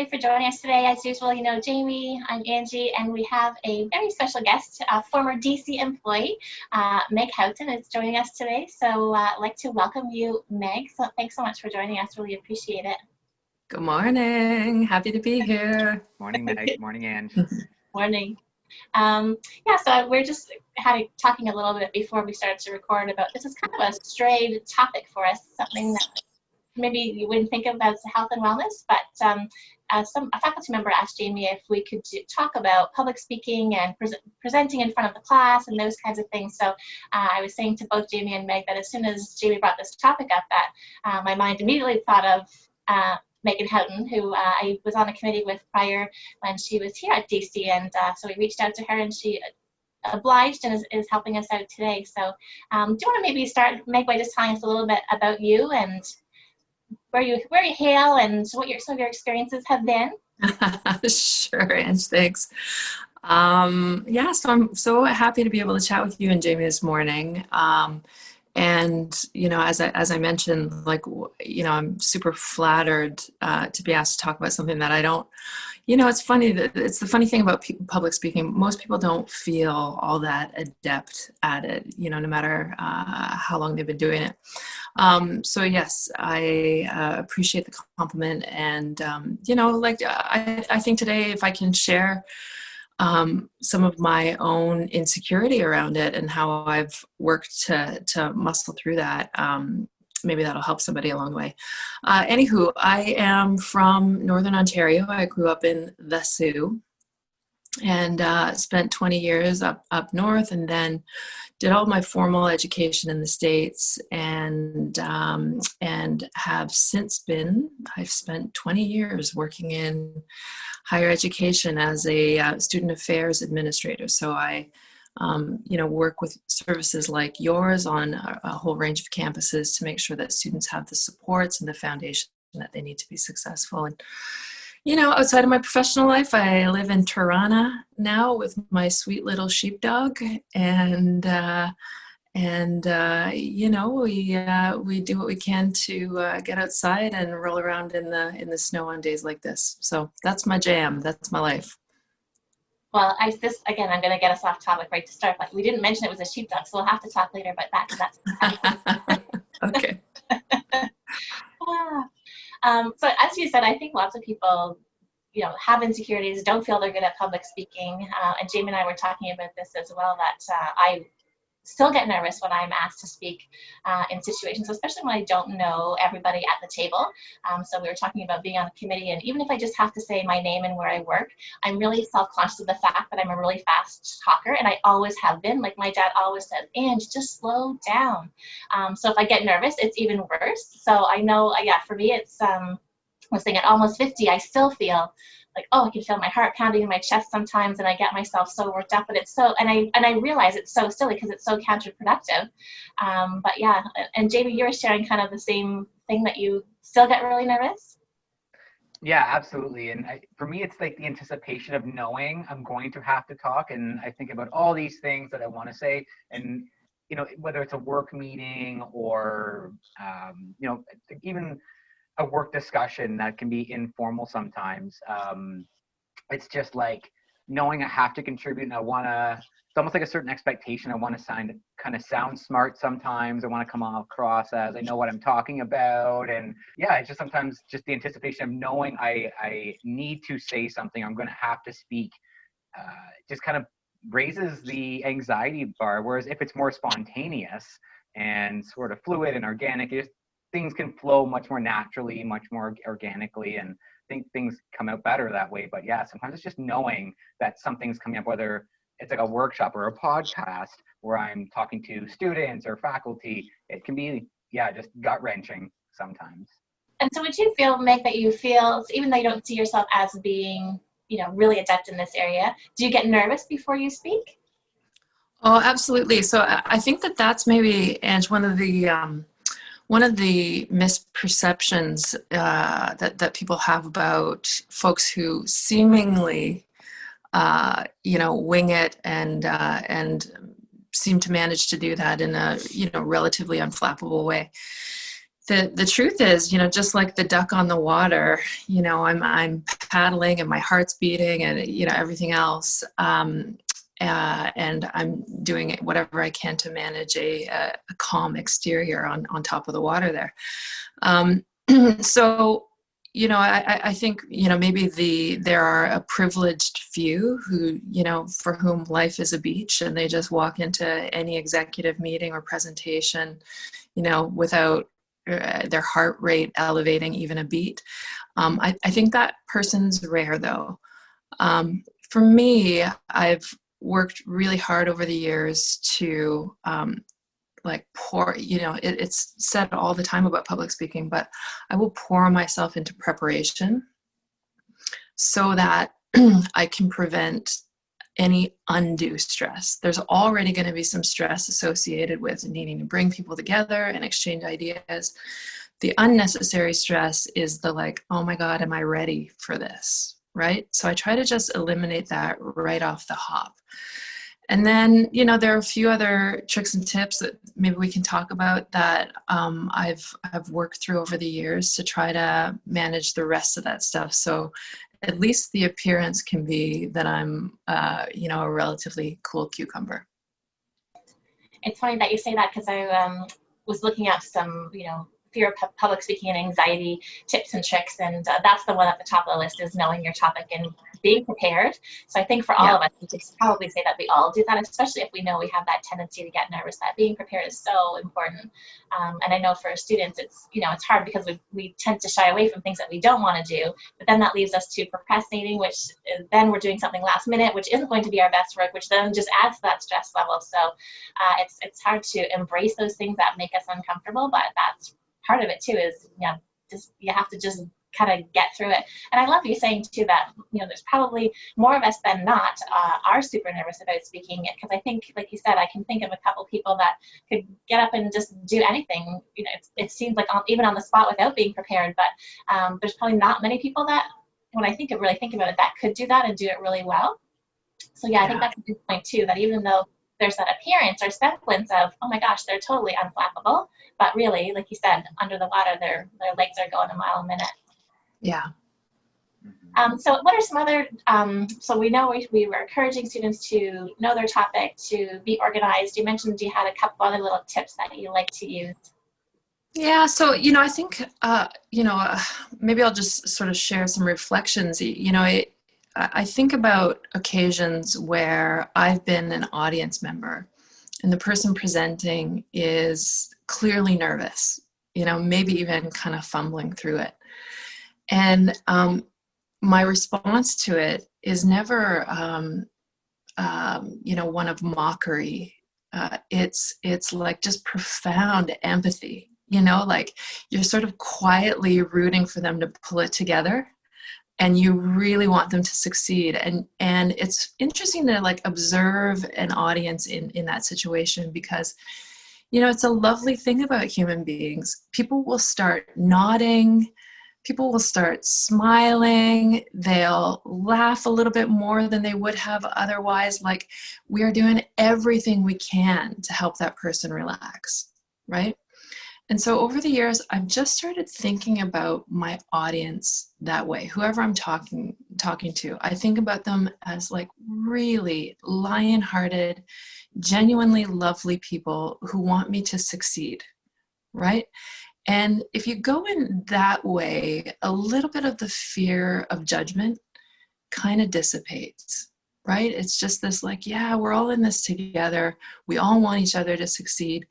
everybody for joining us today. As usual, you know Jamie, I'm Angie, and we have a very special guest, a former DC employee, Meg Houghton is joining us today. So I'd like to welcome you, Meg. So thanks so much for joining us. Really appreciate it. Good morning. Happy to be here. Morning, Meg. Morning, Ange. Morning. Yeah, so we're just talking a little bit before we started to record about this is kind of a strayed topic for us, something that maybe you wouldn't think of as health and wellness, but a faculty member asked Jamie if we could talk about public speaking and presenting in front of the class and those kinds of things. So I was saying to both Jamie and Meg that as soon as Jamie brought this topic up, that my mind immediately thought of Meg Houghton, who I was on a committee with prior when she was here at DC, and so we reached out to her, and she obliged and is helping us out today. So do you want to maybe start, Meg, by just telling us a little bit about you and where you hail and what some of your experiences have been? Sure, Ange, thanks. Yeah, so I'm so happy to be able to chat with you and Jamie this morning. And, you know, as I mentioned, like, you know, I'm super flattered to be asked to talk about something that I don't, you know, it's funny that it's the funny thing about public speaking. Most people don't feel all that adept at it, you know, no matter how long they've been doing it. So yes, I appreciate the compliment. And, you know, like, I think today, if I can share some of my own insecurity around it and how I've worked to muscle through that. Maybe that'll help somebody along the way. Anywho, I am from Northern Ontario. I grew up in the Sioux and spent 20 years up north, and then did all my formal education in the States, and have since I've spent 20 years working in higher education as a student affairs administrator. So I, you know, work with services like yours on a whole range of campuses to make sure that students have the supports and the foundation that they need to be successful. And, you know, outside of my professional life, I live in Tirana now with my sweet little sheepdog, and you know, we do what we can to get outside and roll around in the snow on days like this. So that's my jam. That's my life. Well, again, I'm going to get us off topic right to start. But we didn't mention it was a sheepdog, so we'll have to talk later about that, because that's okay. So as you said, I think lots of people, you know, have insecurities, don't feel they're good at public speaking. And Jamie and I were talking about this as well, that I still get nervous when I'm asked to speak in situations, especially when I don't know everybody at the table. So we were talking about being on a committee, and even if I just have to say my name and where I work, I'm really self-conscious of the fact that I'm a really fast talker, and I always have been. Like my dad always said, Ange, just slow down. So if I get nervous, it's even worse. So I know, yeah, for me, it's, I was saying at almost 50, I still feel like, oh, I can feel my heart pounding in my chest sometimes, and I get myself so worked up. But it's so, and I realize it's so silly because it's so counterproductive. But yeah, and Jamie, you were sharing kind of the same thing, that you still get really nervous. Yeah, absolutely. And for me, it's like the anticipation of knowing I'm going to have to talk, and I think about all these things that I want to say, and you know, whether it's a work meeting or you know, even a work discussion that can be informal sometimes. It's just like knowing I have to contribute, and it's almost like a certain expectation. I want to kind of sound smart sometimes. I want to come across as I know what I'm talking about. And yeah, it's just sometimes just the anticipation of knowing I need to say something, I'm going to have to speak, just kind of raises the anxiety bar. Whereas if it's more spontaneous and sort of fluid and organic, things can flow much more naturally, much more organically, and I think things come out better that way. But yeah, sometimes it's just knowing that something's coming up, whether it's like a workshop or a podcast where I'm talking to students or faculty. It can be, yeah, just gut-wrenching sometimes. And so would you feel, Meg, that you feel, even though you don't see yourself as being, you know, really adept in this area, do you get nervous before you speak? Oh, absolutely. So I think that's maybe, Ange, one of the misperceptions that people have about folks who seemingly, you know, wing it and seem to manage to do that in a, you know, relatively unflappable way. the truth is, just like the duck on the water, I'm paddling and my heart's beating and, everything else. And I'm doing whatever I can to manage a calm exterior on top of the water there. So, I think, maybe there are a privileged few who, for whom life is a beach and they just walk into any executive meeting or presentation, without their heart rate elevating even a beat. I think that person's rare though. For me, I've worked really hard over the years to pour, it's said all the time about public speaking, but I will pour myself into preparation so that I can prevent any undue stress. There's already going to be some stress associated with needing to bring people together and exchange ideas. The unnecessary stress is the oh my God, am I ready for this? Right? So I try to just eliminate that right off the hop. And then, there are a few other tricks and tips that maybe we can talk about that I've worked through over the years to try to manage the rest of that stuff. So at least the appearance can be that I'm, a relatively cool cucumber. It's funny that you say that because I was looking up some, fear of public speaking and anxiety tips and tricks, and that's the one at the top of the list, is knowing your topic and being prepared. So I think for all of us, we could probably say that we all do that, especially if we know we have that tendency to get nervous. That being prepared is so important. And I know for students, it's it's hard because we tend to shy away from things that we don't want to do, but then that leaves us to procrastinating, which then we're doing something last minute, which isn't going to be our best work, which then just adds to that stress level. So it's hard to embrace those things that make us uncomfortable, but that's part of it too, is you have to just kind of get through it. And I love you saying too that there's probably more of us than not are super nervous about speaking, because I think, like you said, I can think of a couple people that could get up and just do anything. It seems like even on the spot without being prepared, but there's probably not many people that, when I think about it, that could do that and do it really well. So I think that's a good point too, that even though there's that appearance or semblance of, oh my gosh, they're totally unflappable, but really, like you said, under the water, their legs are going a mile a minute. Yeah. So what are some other, so we know we were encouraging students to know their topic, to be organized. You mentioned you had a couple other little tips that you like to use. Yeah, so, I think, maybe I'll just sort of share some reflections. I think about occasions where I've been an audience member and the person presenting is clearly nervous, maybe even kind of fumbling through it. And my response to it is never, one of mockery. It's like just profound empathy, you're sort of quietly rooting for them to pull it together. And you really want them to succeed. And it's interesting to observe an audience in that situation, because, it's a lovely thing about human beings. People will start nodding, people will start smiling, they'll laugh a little bit more than they would have otherwise. We are doing everything we can to help that person relax, right? And so over the years, I've just started thinking about my audience that way. Whoever I'm talking to, I think about them as really lion-hearted, genuinely lovely people who want me to succeed, right? And if you go in that way, a little bit of the fear of judgment kind of dissipates, right? It's just this we're all in this together. We all want each other to succeed.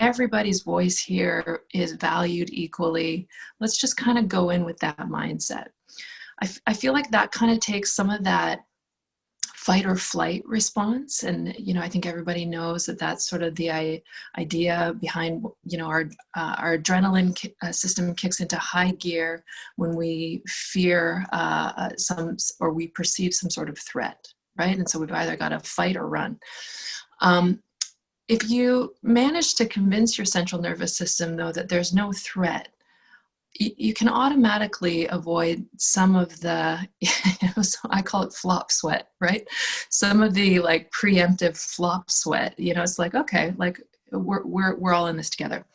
Everybody's voice here is valued equally. Let's just kind of go in with that mindset. I feel like that kind of takes some of that fight or flight response. And, I think everybody knows that that's sort of the idea behind, our adrenaline system kicks into high gear when we fear or we perceive some sort of threat, right? And so we've either got to fight or run. If you manage to convince your central nervous system, though, that there's no threat, you can automatically avoid some of the, I call it flop sweat, right? Some of the preemptive flop sweat. It's okay, we're all in this together.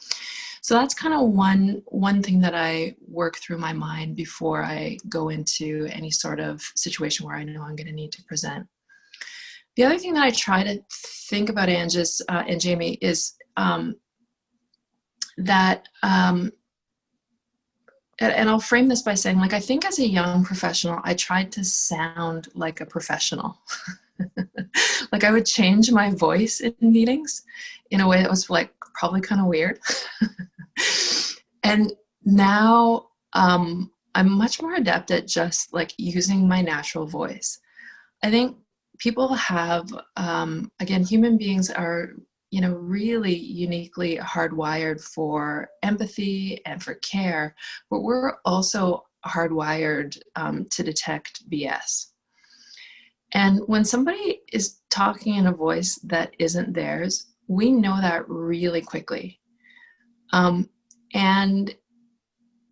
So that's kind of one thing that I work through my mind before I go into any sort of situation where I know I'm going to need to present. The other thing that I try to think about, Ange, and Jamie, is that, and I'll frame this by saying, like, I think as a young professional, I tried to sound like a professional. Like, I would change my voice in meetings in a way that was like probably kind of weird. And now I'm much more adept at just like using my natural voice. I think people have, again, human beings are, really uniquely hardwired for empathy and for care, but we're also hardwired to detect BS. And when somebody is talking in a voice that isn't theirs, we know that really quickly. And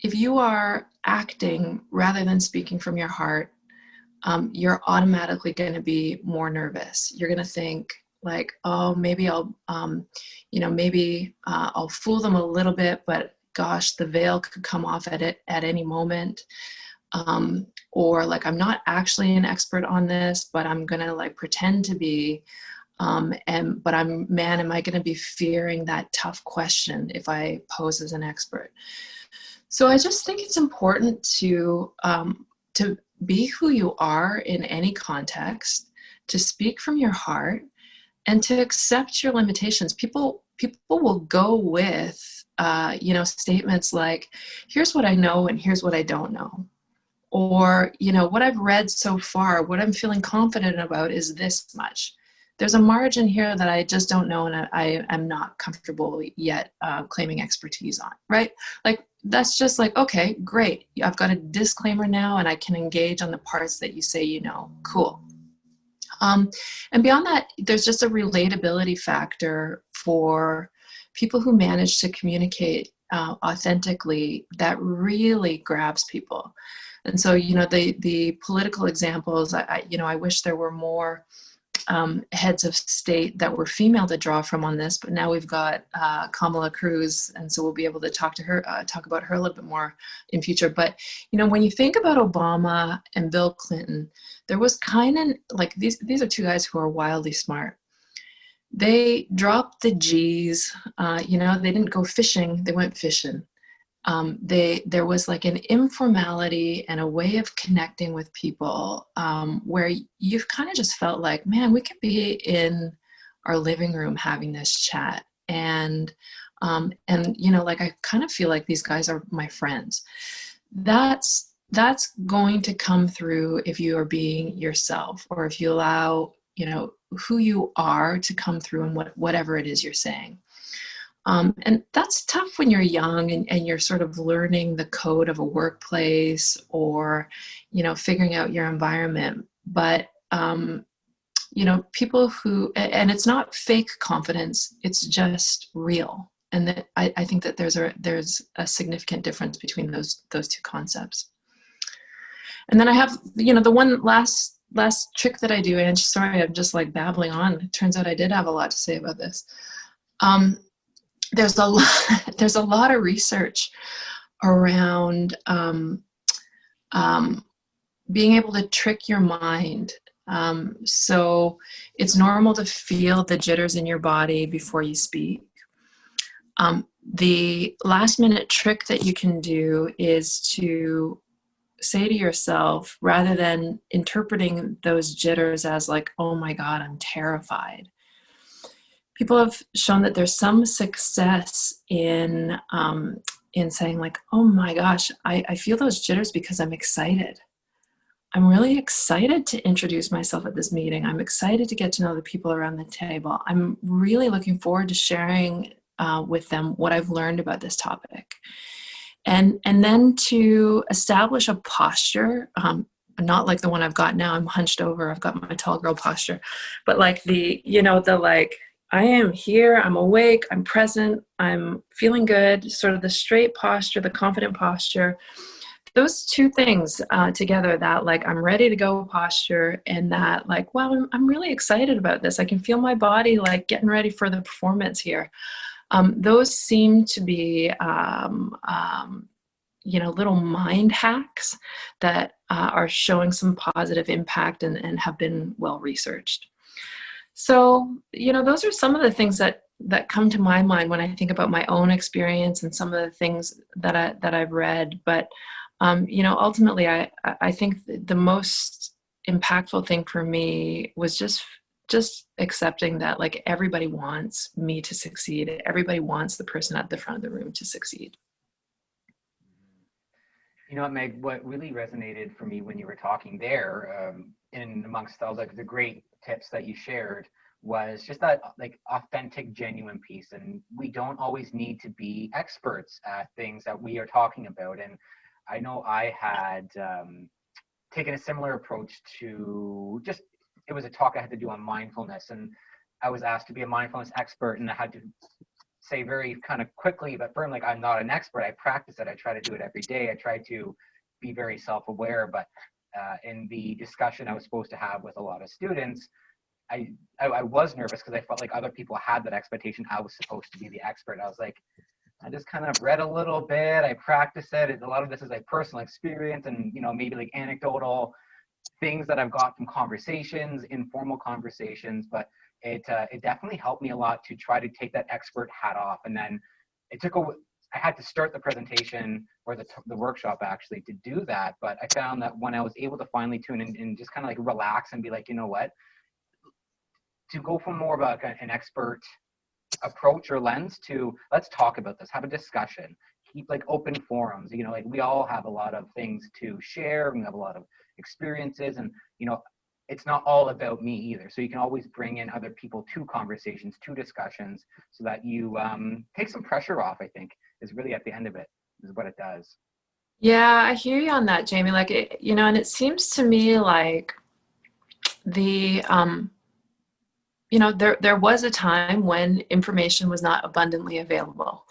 if you are acting rather than speaking from your heart, you're automatically going to be more nervous. You're going to think like, oh, maybe I'll fool them a little bit, but gosh, the veil could come off at any moment. Or like, I'm not actually an expert on this, but I'm going to like pretend to be. Am I going to be fearing that tough question if I pose as an expert? So I just think it's important to be who you are in any context, to speak from your heart, and to accept your limitations. People will go with, statements like, here's what I know and here's what I don't know. Or, what I've read so far, what I'm feeling confident about is this much. There's a margin here that I just don't know, and I am not comfortable yet claiming expertise on, right? Like, that's just like, okay, great. I've got a disclaimer now, and I can engage on the parts that you say you know. Cool. And beyond that, there's just a relatability factor for people who manage to communicate authentically that really grabs people. And so, the political examples, I wish there were more heads of state that were female to draw from on this, but now we've got Kamala Cruz, and so we'll be able to talk about her a little bit more in future. But when you think about Obama and Bill Clinton, there was kind of like these are two guys who are wildly smart. They dropped the G's, they didn't go fishing, they went fishing. There was like an informality and a way of connecting with people where you've kind of just felt like, man, we could be in our living room having this chat. And I kind of feel like these guys are my friends. That's going to come through if you are being yourself, or if you allow, who you are to come through in whatever it is you're saying. And that's tough when you're young and you're sort of learning the code of a workplace, or, figuring out your environment. But, people who, and it's not fake confidence, it's just real. And that I think that there's a significant difference between those two concepts. And then I have, the one last trick that I do, and sorry, I'm just like babbling on. It turns out I did have a lot to say about this. There's a lot of research around being able to trick your mind. So it's normal to feel the jitters in your body before you speak. The last minute trick that you can do is to say to yourself, rather than interpreting those jitters as like, oh my God, I'm terrified. People have shown that there's some success in saying like, oh my gosh, I feel those jitters because I'm excited. I'm really excited to introduce myself at this meeting. I'm excited to get to know the people around the table. I'm really looking forward to sharing with them what I've learned about this topic. And then to establish a posture, not like the one I've got now, I'm hunched over, I've got my tall girl posture, but like I am here, I'm awake, I'm present, I'm feeling good, sort of the straight posture, the confident posture. Those two things together, that like I'm ready to go posture, and that like, wow, I'm really excited about this. I can feel my body like getting ready for the performance here. those seem to be little mind hacks that are showing some positive impact and have been well researched. So, those are some of the things that come to my mind when I think about my own experience and some of the things that I've read. But, ultimately, I think the most impactful thing for me was just accepting that, like, everybody wants me to succeed. Everybody wants the person at the front of the room to succeed. You know what, Meg, what really resonated for me when you were talking there, in amongst all the great tips that you shared, was just that like authentic, genuine piece. And we don't always need to be experts at things that we are talking about. And I know I had taken a similar approach to it was a talk I had to do on mindfulness. And I was asked to be a mindfulness expert, and I had to say very kind of quickly but firmly, like, I'm not an expert. I practice it. I try to do it every day. I try to be very self-aware. But in the discussion I was supposed to have with a lot of students, I was nervous because I felt like other people had that expectation. I was supposed to be the expert. I was like, I just kind of read a little bit. I practice it. A lot of this is like personal experience and, maybe like anecdotal things that I've got from conversations, informal conversations. But it definitely helped me a lot to try to take that expert hat off. And then I had to start the presentation or the workshop actually to do that. But I found that when I was able to finally tune in and just kind of like relax and be like, you know what, to go from more of an expert approach or lens to let's talk about this, have a discussion, keep like open forums, like we all have a lot of things to share. We have a lot of experiences, and it's not all about me either. So you can always bring in other people to conversations, to discussions, so that you take some pressure off, I think, is really at the end of it, is what it does. Yeah, I hear you on that, Jamie. Like, and it seems to me like the, there was a time when information was not abundantly available.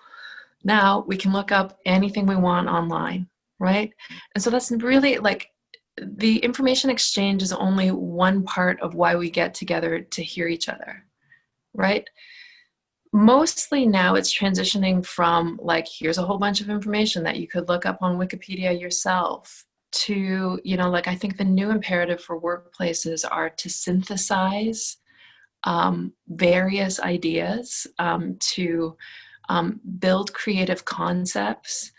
Now we can look up anything we want online, right? And so that's really like, the information exchange is only one part of why we get together to hear each other, right? Mostly now it's transitioning from like, here's a whole bunch of information that you could look up on Wikipedia yourself, to, like, I think the new imperative for workplaces are to synthesize various ideas, to build creative concepts,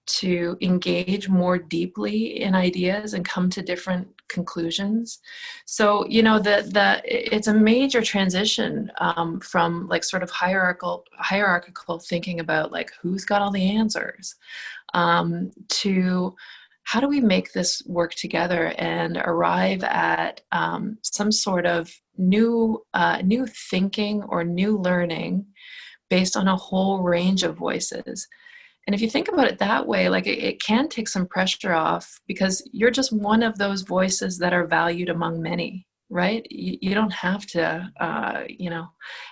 to engage more deeply in ideas and come to different conclusions. So, it's a major transition from like sort of hierarchical thinking about like who's got all the answers, to how do we make this work together and arrive at some sort of new thinking or new learning based on a whole range of voices. And if you think about it that way, like it can take some pressure off, because you're just one of those voices that are valued among many, right? You don't have to,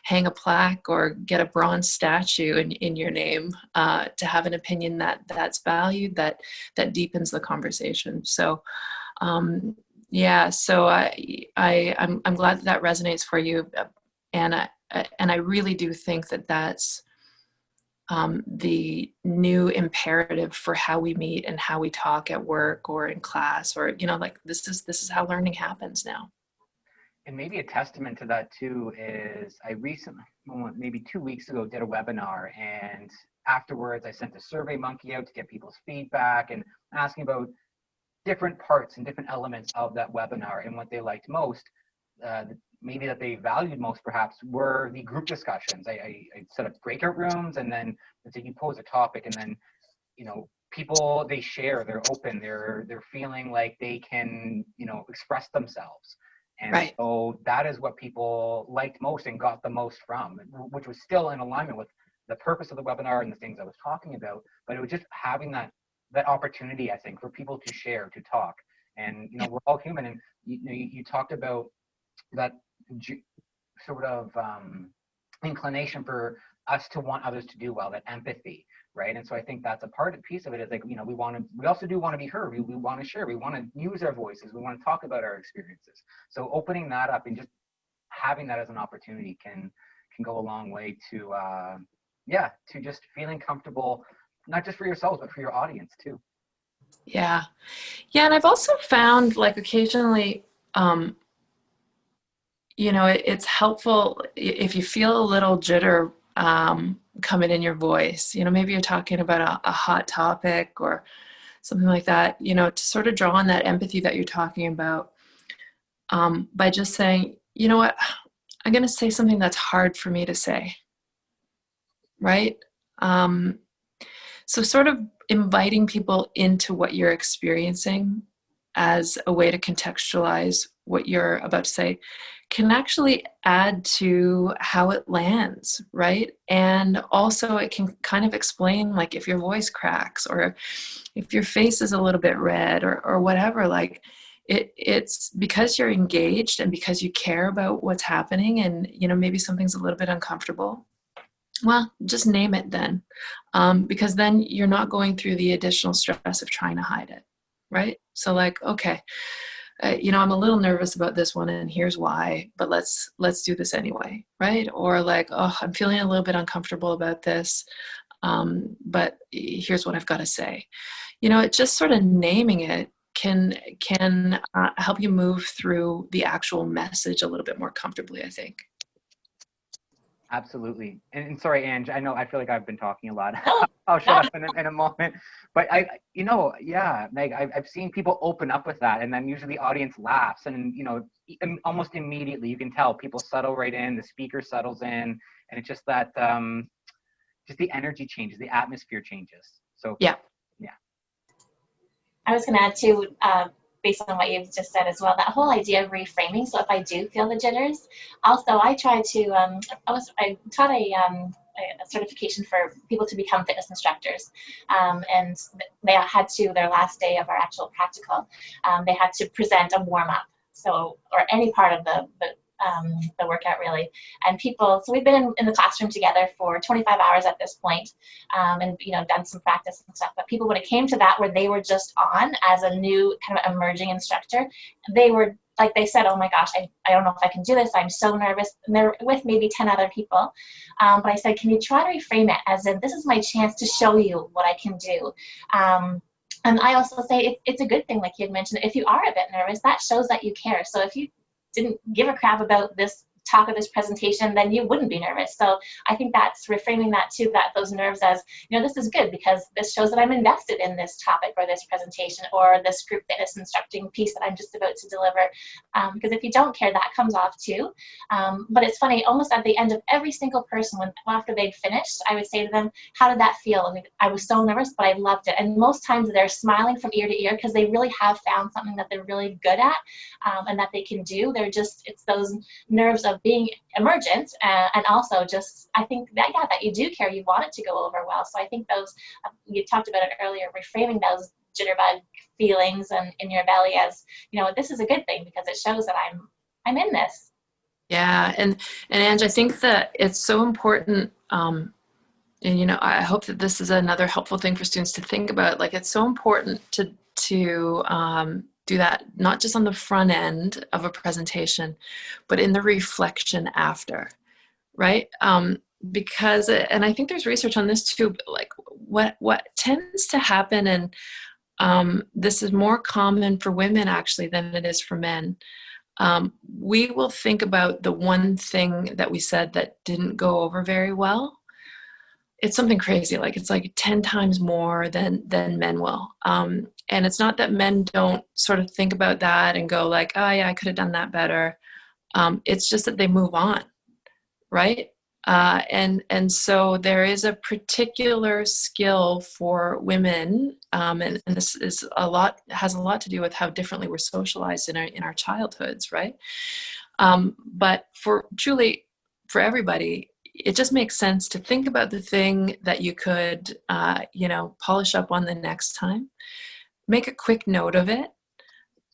hang a plaque or get a bronze statue in your name to have an opinion that's valued, that deepens the conversation. So, so I'm glad that resonates for you, and I really do think that that's the new imperative for how we meet and how we talk at work or in class, or like this is how learning happens now. And maybe a testament to that too is I recently, maybe 2 weeks ago, did a webinar, and afterwards I sent a survey monkey out to get people's feedback and asking about different parts and different elements of that webinar and what they liked most. Maybe that they valued most perhaps were the group discussions. I set up breakout rooms, and then let's say you pose a topic, and then people, they share, they're open, they're feeling like they can express themselves. And right. So that is what people liked most and got the most from, which was still in alignment with the purpose of the webinar and the things I was talking about. But it was just having that opportunity, I think, for people to share, to talk. And we're all human, and you talked about that sort of inclination for us to want others to do well, that empathy, right? And so I think that's a piece of it, is like, we also do want to be heard. We want to share, we want to use our voices, we want to talk about our experiences. So opening that up and just having that as an opportunity can go a long way to to just feeling comfortable, not just for yourselves, but for your audience too. Yeah. Yeah. And I've also found like occasionally, it's helpful if you feel a little jitter coming in your voice. Maybe you're talking about a hot topic or something like that, to sort of draw on that empathy that you're talking about by just saying, you know what, I'm going to say something that's hard for me to say, right? So sort of inviting people into what you're experiencing as a way to contextualize what you're about to say can actually add to how it lands, right? And also it can kind of explain, like, if your voice cracks or if your face is a little bit red or whatever, like it's because you're engaged and because you care about what's happening, and maybe something's a little bit uncomfortable. Well, just name it then, because then you're not going through the additional stress of trying to hide it, right? So like, okay, I'm a little nervous about this one, and here's why, but let's do this anyway, right? Or like, oh, I'm feeling a little bit uncomfortable about this, but here's what I've got to say. It just sort of naming it can help you move through the actual message a little bit more comfortably, I think. Absolutely. And sorry, Ange, I feel like I've been talking a lot. I'll shut up in a moment. But Meg, I've seen people open up with that, and then usually the audience laughs, and almost immediately you can tell people settle right in, the speaker settles in, and it's just that just the energy changes, the atmosphere changes. So yeah. I was going to add too, based on what you've just said as well, that whole idea of reframing. So if I do feel the jitters, also I try to, I taught a certification for people to become fitness instructors, and they had to, their last day of our actual practical, they had to present a warm-up, or any part of the workout really. And people, so we've been in the classroom together for 25 hours at this point, and done some practice and stuff. But people, when it came to that, where they were just on as a new kind of emerging instructor, they were like, they said, oh my gosh, I don't know if I can do this. I'm so nervous. And they're with maybe 10 other people. But I said, can you try to reframe it as in, this is my chance to show you what I can do. And I also say it's a good thing, like you had mentioned, if you are a bit nervous, that shows that you care. So if you didn't give a crap about this talk of this presentation, then you wouldn't be nervous. So I think that's reframing that too, that those nerves as, this is good because this shows that I'm invested in this topic or this presentation or this group fitness instructing piece that I'm just about to deliver. Because if you don't care, that comes off too. But it's funny, almost at the end of every single person, after they'd finished, I would say to them, how did that feel? I mean, I was so nervous, but I loved it. And most times they're smiling from ear to ear because they really have found something that they're really good at, and that they can do. It's those nerves of being emergent, and also just, I think that you do care, you want it to go over well. So I think those, you talked about it earlier, reframing those jitterbug feelings and in your belly as, this is a good thing because it shows that I'm in this. Yeah, and Ange, I think that it's so important, and I hope that this is another helpful thing for students to think about. Like, it's so important to do that, not just on the front end of a presentation, but in the reflection after, right? Because, and I think there's research on this too, like what tends to happen, and this is more common for women actually than it is for men. We will think about the one thing that we said that didn't go over very well. It's something crazy, like it's like 10 times more than men will. And it's not that men don't sort of think about that and go like, oh yeah, I could have done that better. It's just that they move on, right? And so there is a particular skill for women, and this is has a lot to do with how differently we're socialized in our childhoods, right? But for Julie, for everybody, it just makes sense to think about the thing that you could, polish up on the next time. Make a quick note of it.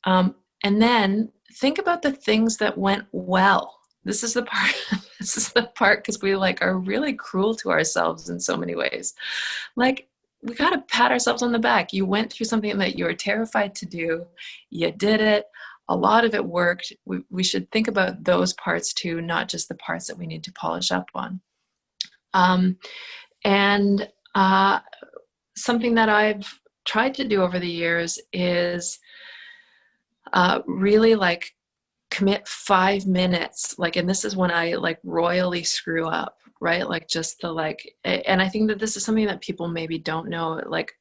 And then think about the things that went well. This is the part because we are really cruel to ourselves in so many ways. Like, we got to pat ourselves on the back. You went through something that you were terrified to do. You did it. A lot of it worked. We should think about those parts too, not just the parts that we need to polish up on. And something that I've tried to do over the years is really like commit 5 minutes, like, and this is when I like royally screw up, right? Like just the like, and I think that this is something that people maybe don't know, like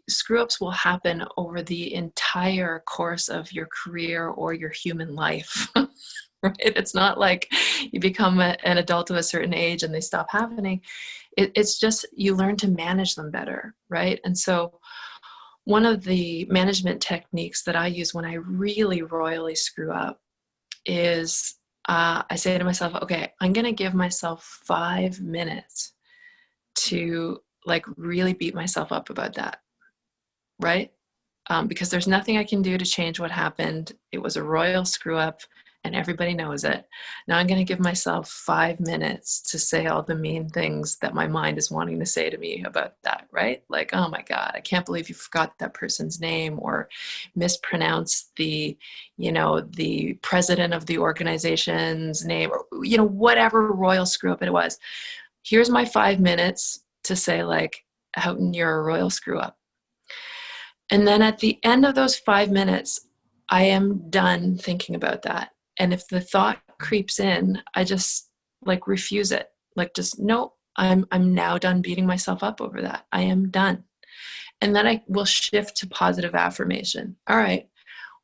screw ups will happen over the entire course of your career or your human life. Right? It's not like you become an adult of a certain age and they stop happening. It's just you learn to manage them better, right? And so one of the management techniques that I use when I really royally screw up is I say to myself, okay, I'm going to give myself 5 minutes to like really beat myself up about that, right? Because there's nothing I can do to change what happened. It was a royal screw up and everybody knows it. Now I'm going to give myself 5 minutes to say all the mean things that my mind is wanting to say to me about that, right? Like, oh my God, I can't believe you forgot that person's name or mispronounced the, you know, the president of the organization's name or, you know, whatever royal screw up it was. Here's my 5 minutes to say like, Houghton, you're a royal screw up. And then at the end of those 5 minutes, I am done thinking about that. And if the thought creeps in, I just like refuse it. Like just, no, I'm now done beating myself up over that. I am done. And then I will shift to positive affirmation. All right.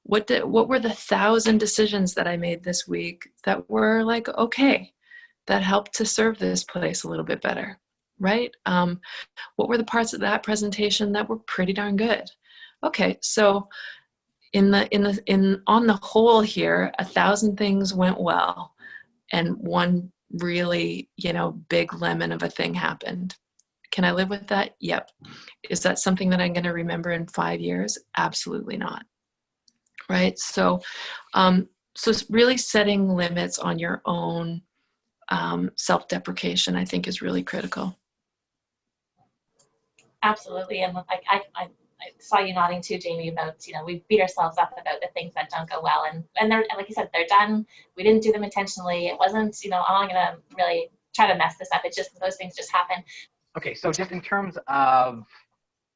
What were the 1,000 decisions that I made this week that were like, okay, that helped to serve this place a little bit better, right? What were the parts of that presentation that were pretty darn good? Okay, so on the whole here, 1,000 things went well, and one really, you know, big lemon of a thing happened. Can I live with that? Yep. Is that something that I'm going to remember in 5 years? Absolutely not. Right. So, so really setting limits on your own self-deprecation, I think, is really critical. Absolutely. And like I saw you nodding too, Jamie, about, you know, we beat ourselves up about the things that don't go well, and they're, like you said, they're done. We didn't do them intentionally. It wasn't, you know, oh, I'm gonna really try to mess this up. It's just those things just happen. Okay, so just in terms of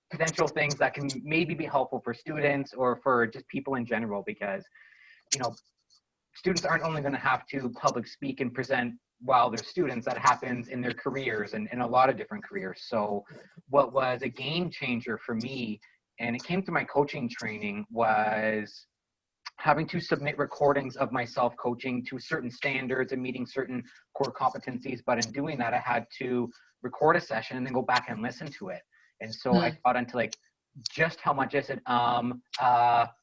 potential things that can maybe be helpful for students or for just people in general, because, you know, students aren't only going to have to public speak and present while they're students. That happens in their careers and in a lot of different careers. So what was a game changer for me, and it came through my coaching training, was having to submit recordings of myself coaching to certain standards and meeting certain core competencies. But in doing that, I had to record a session and then go back and listen to it. And so I got into like just how much I said,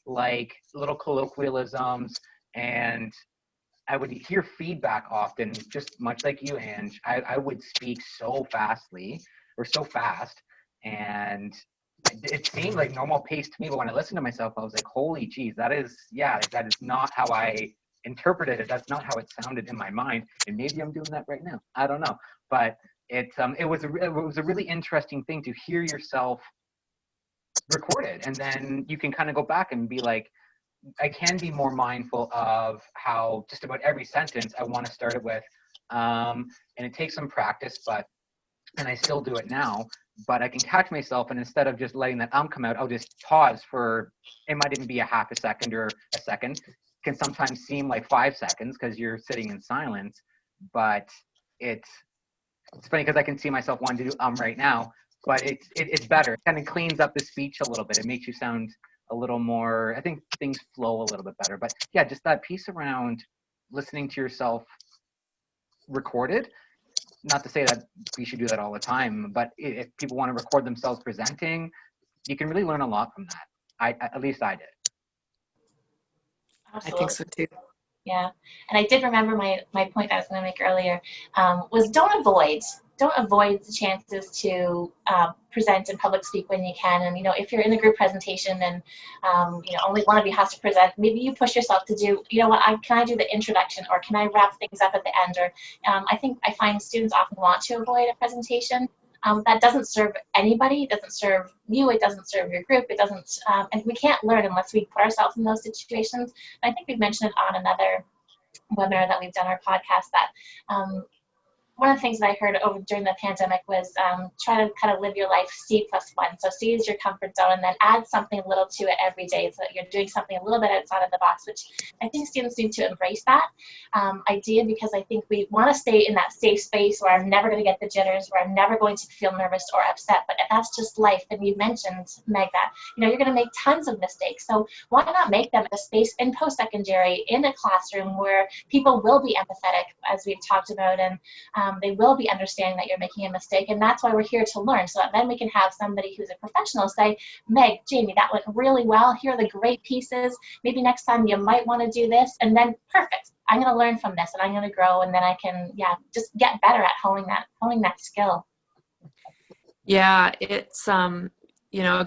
like little colloquialisms, and I would hear feedback often, just much like you, Ange. I would speak so fastly or so fast, and it seemed like normal pace to me, but when I listened to myself, I was like, holy geez, that is not how I interpreted it. That's not how it sounded in my mind. And maybe I'm doing that right now. I don't know. But it was a really interesting thing to hear yourself recorded. And then you can kind of go back and be like, I can be more mindful of how just about every sentence I want to start it with. And it takes some practice, and I still do it now, but I can catch myself, and instead of just letting that come out, I'll just pause for, it might even be a half a second or a second. It can sometimes seem like 5 seconds because you're sitting in silence, but it's funny because I can see myself wanting to do right now, but it's better. It kind of cleans up the speech a little bit. It makes you sound a little more, I think things flow a little bit better. But yeah, just that piece around listening to yourself recorded. Not to say that we should do that all the time, but if people want to record themselves presenting, you can really learn a lot from that. At least I did. Absolutely. I think so too. Yeah, and I did remember my point I was going to make earlier was don't avoid the chances to present and public speak when you can. And, you know, if you're in a group presentation and, you know, only one of you has to present, maybe you push yourself to do, you know what, can I do the introduction, or can I wrap things up at the end? Or I find students often want to avoid a presentation. That doesn't serve anybody. It doesn't serve you. It doesn't serve your group. It doesn't, and we can't learn unless we put ourselves in those situations. And I think we've mentioned it on another webinar that we've done, our podcast, that one of the things that I heard over during the pandemic was try to kind of live your life C+1. So C is your comfort zone, and then add something little to it every day so that you're doing something a little bit outside of the box, which I think students need to embrace that idea, because I think we want to stay in that safe space where I'm never going to get the jitters, where I'm never going to feel nervous or upset. But that's just life. And you mentioned, Meg, that you're going to make tons of mistakes. So why not make them a space in post-secondary, in a classroom where people will be empathetic, as we've talked about, and they will be understanding that you're making a mistake. And that's why we're here to learn, so that then we can have somebody who's a professional say, Meg, Jamie, that went really well. Here are the great pieces. Maybe next time you might want to do this. And then perfect. I'm going to learn from this, and I'm going to grow, and then I can, just get better at honing that skill. Yeah, it's a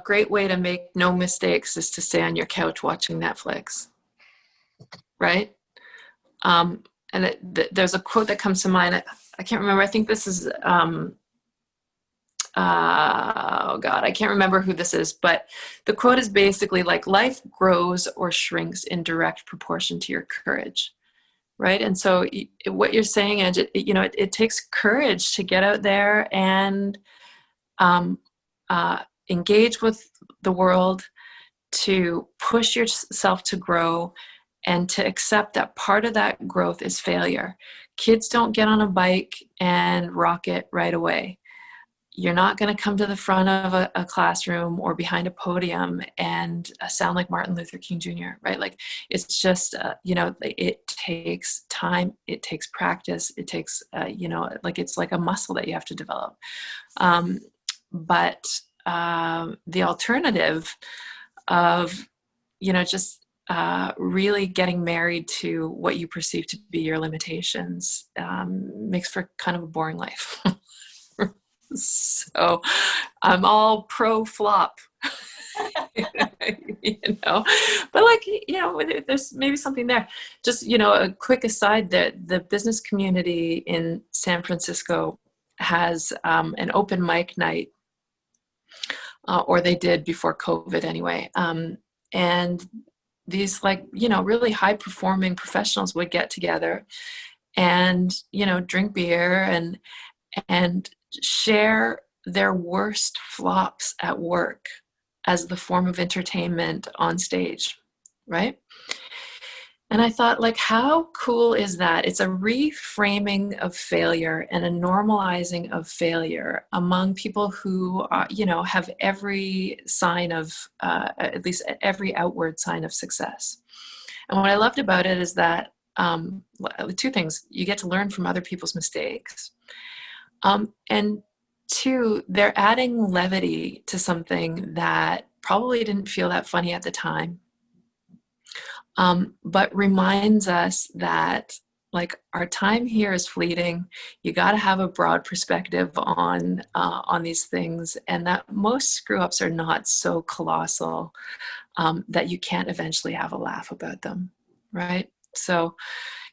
great way to make no mistakes is to stay on your couch watching Netflix, right? And there's a quote that comes to mind. I can't remember. I think this is, oh God, I can't remember who this is, but the quote is basically like, life grows or shrinks in direct proportion to your courage, right? And so what you're saying, is, it takes courage to get out there and engage with the world, to push yourself to grow, and to accept that part of that growth is failure. Kids don't get on a bike and rock it right away. You're not going to come to the front of a classroom or behind a podium and sound like Martin Luther King Jr., right? Like, it's just, it takes time, it takes practice, it takes, it's like a muscle that you have to develop. But the alternative of, just really getting married to what you perceive to be your limitations makes for kind of a boring life. So I'm all pro flop, but there's maybe something there. Just, a quick aside, that the business community in San Francisco has an open mic night, or they did before COVID anyway. And these really high performing professionals would get together and, drink beer and share their worst flops at work as the form of entertainment on stage, right? And I thought, how cool is that? It's a reframing of failure and a normalizing of failure among people who, have every sign of, at least every outward sign of success. And what I loved about it is that, two things: you get to learn from other people's mistakes. And two, they're adding levity to something that probably didn't feel that funny at the time. But reminds us that our time here is fleeting. You got to have a broad perspective on these things, and that most screw-ups are not so colossal that you can't eventually have a laugh about them, right? So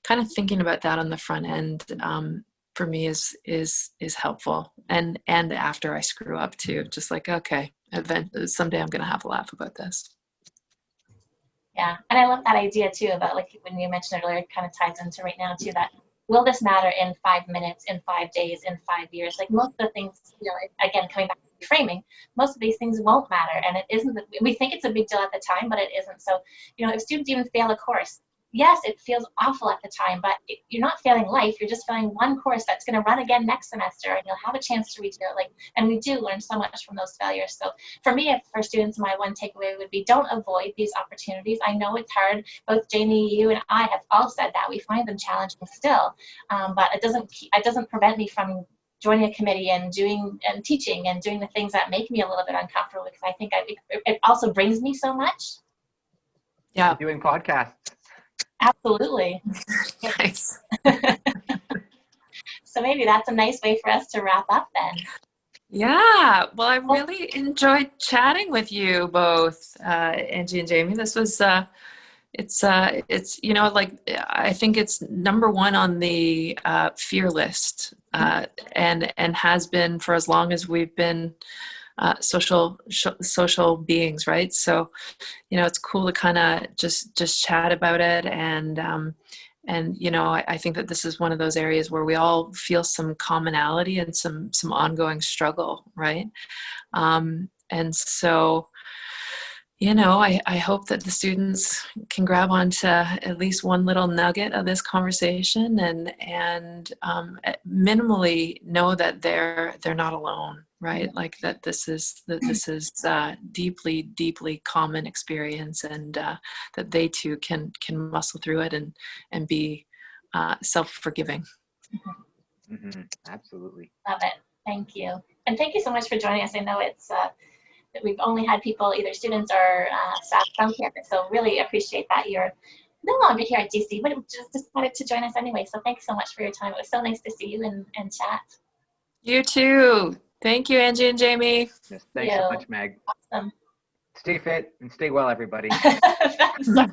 kind of thinking about that on the front end for me is helpful, and after I screw up too, just okay, someday I'm going to have a laugh about this. Yeah, and I love that idea too about when you mentioned it earlier, it kind of ties into right now too, that will this matter in 5 minutes, in 5 days, in 5 years? Most of the things, again, coming back to framing, most of these things won't matter, and it isn't. We think it's a big deal at the time, but it isn't. So, if students even fail a course, yes, it feels awful at the time, but you're not failing life. You're just failing one course that's going to run again next semester, and you'll have a chance to redo it. And we do learn so much from those failures. So for me, for students, my one takeaway would be, don't avoid these opportunities. I know it's hard. Both Jamie, you, and I have all said that. We find them challenging still, but it doesn't prevent me from joining a committee and teaching and doing the things that make me a little bit uncomfortable, because I think it also brings me so much. Yeah. Doing podcasts. Absolutely. Nice. So maybe that's a nice way for us to wrap up then. Yeah. Well, I really enjoyed chatting with you both, Angie and Jamie. This was, it's I think it's number one on the fear list, and has been for as long as we've been social beings, right? So, it's cool to kind of just chat about it, and you know, I think that this is one of those areas where we all feel some commonality and some ongoing struggle, right? And so, you know, I hope that the students can grab onto at least one little nugget of this conversation, and minimally know that they're not alone, right? Like that this is deeply, deeply common experience, and that they too can muscle through it and be self-forgiving. Mm-hmm. Absolutely. Love it. Thank you. And thank you so much for joining us. I know it's that we've only had people, either students or staff from campus, so really appreciate that you're no longer here at DC, but just wanted to join us anyway. So thanks so much for your time. It was so nice to see you and chat. You too. Thank you, Angie and Jamie. Yes, thanks so much, Meg. Awesome. Stay fit and stay well, everybody. Sorry.